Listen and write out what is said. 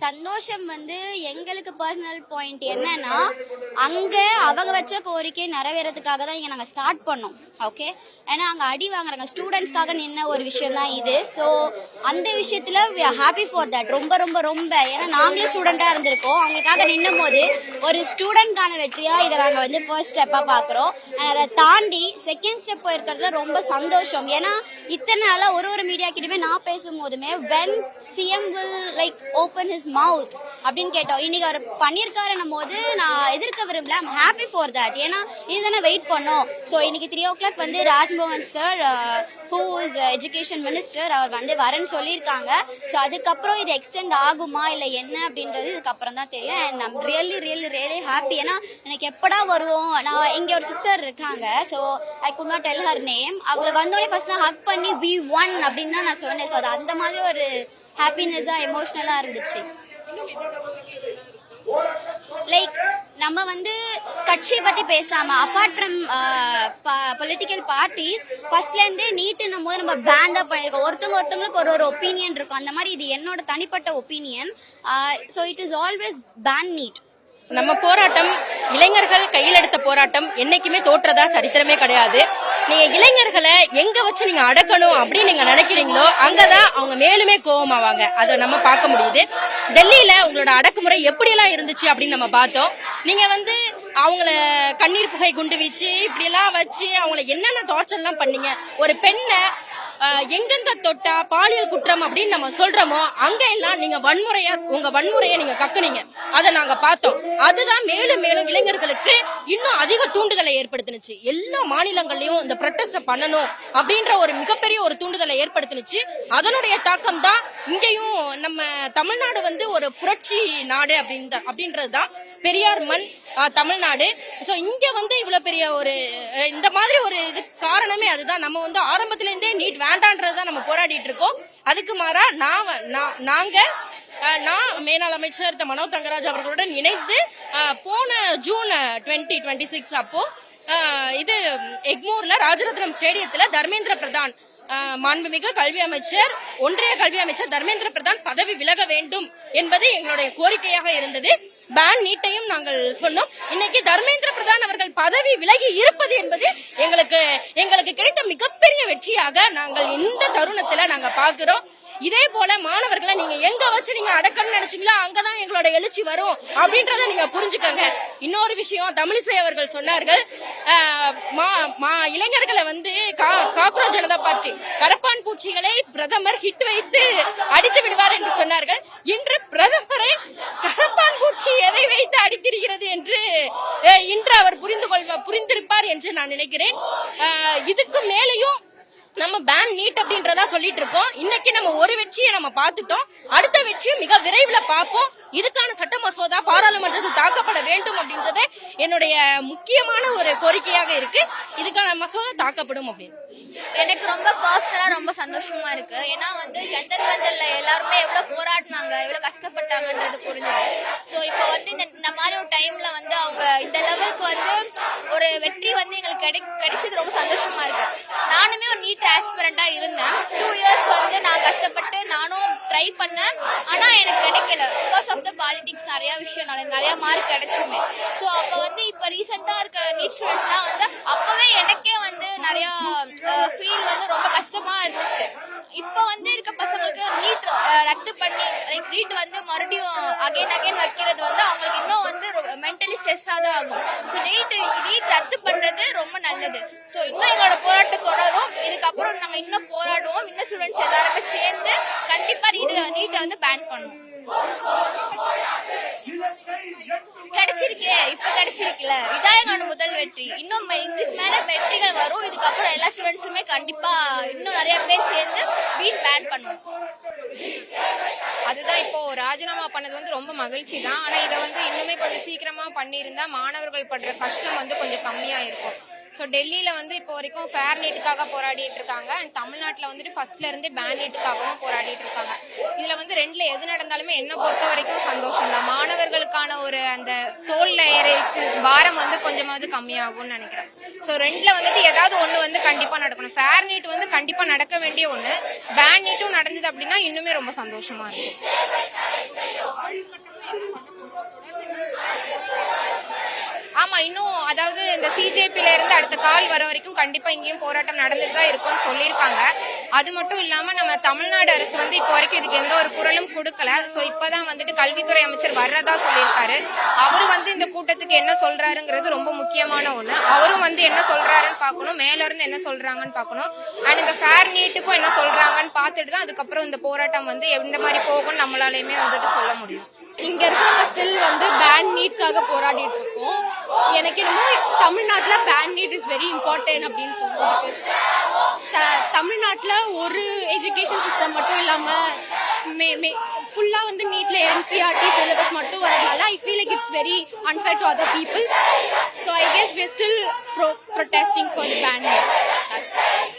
சந்தோஷம் வந்து எங்களுக்கு பர்சனல் பாயிண்ட் என்னன்னா, அங்க அவங்க வச்ச கோரிக்கை நிறைவேறதுக்காக தான் இங்க நாங்க ஸ்டார்ட் பண்ணோம். ஓகே, ஏன்னா அங்க அடி வாங்குறாங்க ஸ்டூடெண்ட்ஸ்க்காக நின்ன ஒரு விஷயம் தான் இது. ஸோ அந்த விஷயத்துல we are happy for that. ரொம்ப ரொம்ப ரொம்ப ஏன்னா நாங்களும் ஸ்டூடெண்டா இருந்திருக்கோம். அவங்களுக்காக நின்னும் போது ஒரு ஸ்டூடெண்ட்கான வெற்றியா இதை நாங்க வந்து ஃபர்ஸ்ட் ஸ்டெப்பா பாக்குறோம். அதை தாண்டி செகண்ட் ஸ்டெப் போயிருக்கிறதுல ரொம்ப சந்தோஷம். ஏன்னா இத்தனை நாளா ஒரு மீடியா கிட்டயுமே நான் பேசும் போதுமே when CM will like open his mouth அப்படின்னு கேட்டோம். இன்னைக்கு அவர் பண்ணிருக்காருன்னும் போது நான் எதிர்க்க விரும்பல. I'm happy for that. ஏன்னா இதுதானே வெயிட் பண்ணோம். ஸோ இன்னைக்கு 3 o'clock வந்து Rajmohan sir who is education minister அவர் வந்து வரேன்னு சொல்லியிருக்காங்க. ஸோ அதுக்கப்புறம் இது எக்ஸ்டெண்ட் ஆகுமா இல்லை என்ன அப்படின்றது இதுக்கப்புறம் தான் தெரியும். And I'm really happy. ஏன்னா எனக்கு எப்படா வரும். நான் இங்கே ஒரு சிஸ்டர் இருக்காங்க. So I could not del her name. அவங்களை வந்தோடனே ஃபர்ஸ்ட் நான் ஹக் பண்ணி we won அப்படின்னு தான் நான் சொன்னேன். ஸோ அது அந்த மாதிரி ஒரு ஹாப்பினஸாக எமோஷ்னலாக இருந்துச்சு. லைக் நம்ம வந்து கட்சியை பத்தி பேசாம அப்பார்ட் ஃப்ரம் பொலிட்டிக்கல் பார்ட்டிஸ் ஃபர்ஸ்ட்ல இருந்தே நீட்டுன்னும் போது நம்ம பேண்ட் அப் பண்ணிருக்கோம். ஒருத்தவங்களுக்கு ஒரு ஒப்பீனியன் இருக்கும். அந்த மாதிரி இது என்னோட தனிப்பட்ட opinion. So it is always ban NEET. நம்ம போராட்டம் இளைஞர்கள் கையில் எடுத்த போராட்டம் என்னைக்குமே தோற்றதா சரித்திரமே கிடையாது. நீங்க இளைஞர்களை எங்க வச்சு நீங்க அடக்கணும் அப்படின்னு நீங்க நினைக்கிறீங்களோ அங்கதான் அவங்க மேலுமே கோபமாவாங்க. அதை நம்ம பார்க்க முடியுது. டெல்லியில உங்களோட அடக்குமுறை எப்படி எல்லாம் இருந்துச்சு அப்படின்னு நம்ம பார்த்தோம். நீங்க வந்து அவங்கள கண்ணீர் புகை குண்டு வீச்சு இப்படி எல்லாம் வச்சு அவங்கள என்னென்ன டார்ச்சர் எல்லாம் பண்ணீங்க. ஒரு பெண்ணை எங்கெங்க தொட்டா பாலியல் குற்றம் அப்படின்னு நம்ம சொல்றோமோ அங்க எல்லாம் நீங்க உங்க வன்முறையை நீங்க கக்குனீங்க. அதை நாங்க பார்த்தோம். அதுதான் மேலும் மேலும் இளைஞர்களுக்கு இன்னும் அதிக தூண்டுதலை ஏற்படுத்தினுச்சு. எல்லா மாநிலங்கள்லயும் இந்த ப்ரொட்டஸ்ட் பண்ணணும் அப்படின்ற ஒரு மிகப்பெரிய ஒரு தூண்டுதலை ஏற்படுத்தினுச்சு. அதனுடைய தாக்கம் தான் இங்கேயும் நம்ம தமிழ்நாடு வந்து ஒரு புரட்சி நாடு அப்படின்றதுதான் பெரியார் மண் தமிழ்நாடு. சோ இங்க வந்து இவ்வளவு பெரிய ஒரு இந்த மாதிரி ஒரு இது காரணமே அதுதான். நம்ம வந்து ஆரம்பத்துல இருந்தே நீட் வேண்டான்றதுதான் நம்ம போராடிட்டு இருக்கோம். அதுக்கு மாறா நான் மேலாள் அமைச்சர் மனோ தங்கராஜ் அவர்களுடன் இணைந்து போன ஜூன் 2026 அப்போ இது எக்மோர்ல ராஜரத்னம் ஸ்டேடியத்துல தர்மேந்திர பிரதான் மாண்புமிகு கல்வி அமைச்சர் ஒன்றிய கல்வி அமைச்சர் தர்மேந்திர பிரதான் பதவி விலக வேண்டும் என்பது எங்களுடைய கோரிக்கையாக இருந்தது. பேன் நீட்டையும் நாங்கள் சொன்னோம். இன்னைக்கு தர்மேந்திர பிரதான் அவர்கள் பதவி விலகி இருப்பது என்பது எங்களுக்கு கிடைத்த மிகப்பெரிய வெற்றியாக நாங்கள் இந்த தருணத்துல நாங்க பாக்குறோம். இதே போல மாணவர்களை நீங்க எங்க வச்சு நீங்க அடக்கணும்னு நினைச்சீங்களோ அங்கதான் எங்களோட எழுச்சி வரும் அப்படின்றத நீங்க புரிஞ்சுக்கங்க. இன்னொரு விஷயம் தமிழிசை அவர்கள் சொன்னார்கள், இளைஞர்களை வந்து காக்ரோச் ஜனதா பார்ட்டி கரப்பான் பூச்சிகளை பிரதமர் ஹிட் வைத்து அடித்து விடுவார் என்று சொன்னார்கள். இன்று பிரதமரை கரப்பான் பூச்சி எதை வைத்து அடித்திருக்கிறது என்று இன்று அவர் புரிந்திருப்பார் என்று நான் நினைக்கிறேன். இதுக்கு மேலேயும் நம்ம பேன் நீட் அப்படின்றதா சொல்லிட்டு இருக்கோம். இன்னைக்கு நம்ம ஒரு வெற்றியை நம்ம பார்த்துட்டோம். அடுத்த வெற்றியும் மிக விரைவில் பார்ப்போம். இதுக்கான சட்ட மசோதா பாராளுமன்றத்தில் தாக்கப்பட வேண்டும் அப்படின்றத என்னுடைய முக்கியமான ஒரு கோரிக்கையாக இருக்கு. இதுக்கான மசோதா தாக்கப்படும் அப்படின்னு எனக்கு ரொம்ப பர்சனலா ரொம்ப சந்தோஷமா இருக்கு. ஏன்னா வந்து ஜந்தர் மந்தர்ல எல்லாருமே எவ்வளவு போராடினாங்க, எவ்வளவு கஷ்டப்பட்டாங்கன்றது புரிஞ்சுது. சோ இப்ப வந்து இந்த மாதிரி ஒரு டைம்ல வந்து அவங்க இந்த லெவலுக்கு வந்து ஒரு வெற்றி வந்து எங்களுக்கு கிடைச்சது ரொம்ப சந்தோஷமா இருக்கு. நானுமே ஒரு நீட் ஆஸ்பிரண்டா இருந்தேன். 2 years வந்து நான் கஷ்டப்பட்டு நானும் ட்ரை பண்ணேன். ஆனா எனக்கு கிடைக்கல. பிகாஸ் ஆஃப் த பாலிடிக்ஸ் நிறைய விஷயம் நிறைய மார்க் கிடைச்சுமே. சோ அப்ப வந்து இப்ப ரீசெண்டா இருக்க நீட் ஸ்டூடெண்ட்ஸ் எல்லாம் வந்து அப்பவே எனக்கே வந்து நிறைய ஃபீல் வந்து ரொம்ப கஷ்டமா இருந்துச்சு. இப்ப வந்து இருக்க பசங்களுக்கு நீட் ரத்து பண்ணி லைக் நீட் வந்து மறுபடியும் அகைன் வைக்கிறது வந்து அவங்களுக்கு இன்னும் வந்து மென்டலி ஸ்ட்ரெஸ்ஸா தான் ஆகும். ஸோ நீட் ரத்து பண்றது ரொம்ப நல்லது. ஸோ இன்னும் எங்களோட போராட்டம் தொடரும். இதுக்கப்புறம் நம்ம இன்னும் போராடுவோம். இன்னும் ஸ்டூடெண்ட்ஸ் எல்லாருமே சேர்ந்து கண்டிப்பா நீட்டை வந்து பேன் பண்ணுவோம். கிடைச்சிருக்கே, இப்ப கிடைச்சிருக்குல, இதான் எங்களோட முதல் வெற்றி. இன்னும் இதுக்கு மேல வெற்றிகள் வரும். இதுக்கப்புறம் எல்லா ஸ்டூடெண்ட்ஸுமே கண்டிப்பா இன்னும் நிறைய பேர் சேர்ந்து நீட் பேன் பண்ணுவோம். அதுதான் இப்போ ராஜினாமா பண்ணது வந்து ரொம்ப மகிழ்ச்சி தான். ஆனா இதை வந்து இன்னுமே கொஞ்சம் சீக்கிரமா பண்ணியிருந்தா மாணவர்கள் படுற கஷ்டம் வந்து கொஞ்சம் கம்மியா இருக்கும். ஸோ டெல்லியில வந்து இப்போ வரைக்கும் ஃபேர் நீட்டுக்காக போராடிட்டு இருக்காங்க அண்ட் தமிழ்நாட்டில் வந்துட்டு ஃபர்ஸ்ட்ல இருந்தே பேன் நீட்டுக்காகவும் போராடிட்டு இருக்காங்க. இதுல வந்து ரெண்டுல எது நடந்தாலுமே என்ன பொறுத்த வரைக்கும் சந்தோஷம் தான். மாணவர்களுக்கான ஒரு அந்த தோல்ல ஏறிச்சு பாரம் வந்து கொஞ்சமாவது கம்மியாகும்னு நினைக்கிறேன். ஸோ ரெண்டுல வந்துட்டு ஏதாவது ஒண்ணு வந்து கண்டிப்பா நடக்கணும். ஃபேர் நீட் வந்து கண்டிப்பா நடக்க வேண்டிய ஒண்ணு, பேன் நீட்டும் நடந்தது அப்படின்னா இன்னுமே ரொம்ப சந்தோஷமா இருக்கும். ஆமா, இன்னும் அதாவது இந்த சிஜேபில இருந்து அடுத்த கால் வர வரைக்கும் கண்டிப்பா இங்கேயும் போராட்டம் நடந்துட்டு தான் இருக்கும்னு சொல்லியிருக்காங்க. அது மட்டும் இல்லாம நம்ம தமிழ்நாடு அரசு வந்து இப்போ வரைக்கும் இதுக்கு எந்த ஒரு குரலும் கொடுக்கல. ஸோ இப்பதான் வந்துட்டு கல்வித்துறை அமைச்சர் வர்றதா சொல்லியிருக்காரு. அவரு வந்து இந்த கூட்டத்துக்கு என்ன சொல்றாருங்கிறது ரொம்ப முக்கியமான ஒண்ணு. அவரும் வந்து என்ன சொல்றாருன்னு பார்க்கணும், மேல இருந்து என்ன சொல்றாங்கன்னு பார்க்கணும். அண்ட் இந்த ஃபேர் நீட்டுக்கும் என்ன சொல்றாங்கன்னு பார்த்துட்டு தான் அதுக்கப்புறம் இந்த போராட்டம் வந்து எந்த மாதிரி போகும்னு நம்மளாலையுமே வந்துட்டு சொல்ல முடியும். இங்க இருக்கிறவங்க ஸ்டில் வந்து பேன் நீட்காக போராடிட்டு இருக்கோம். எனக்கு என்னமோ தமிழ்நாட்டில் ban NEET is very important அப்படின்னு தோணும். பிகாஸ் தமிழ்நாட்டில் ஒரு எஜுகேஷன் சிஸ்டம் மட்டும் இல்லாமல் ஃபுல்லாக வந்து நீட்ல என்சிஆர்டி சிலபஸ் மட்டும் வரதுனால I feel like it's very unfair to other peoples. So I guess we are still protesting for the ban. That's it.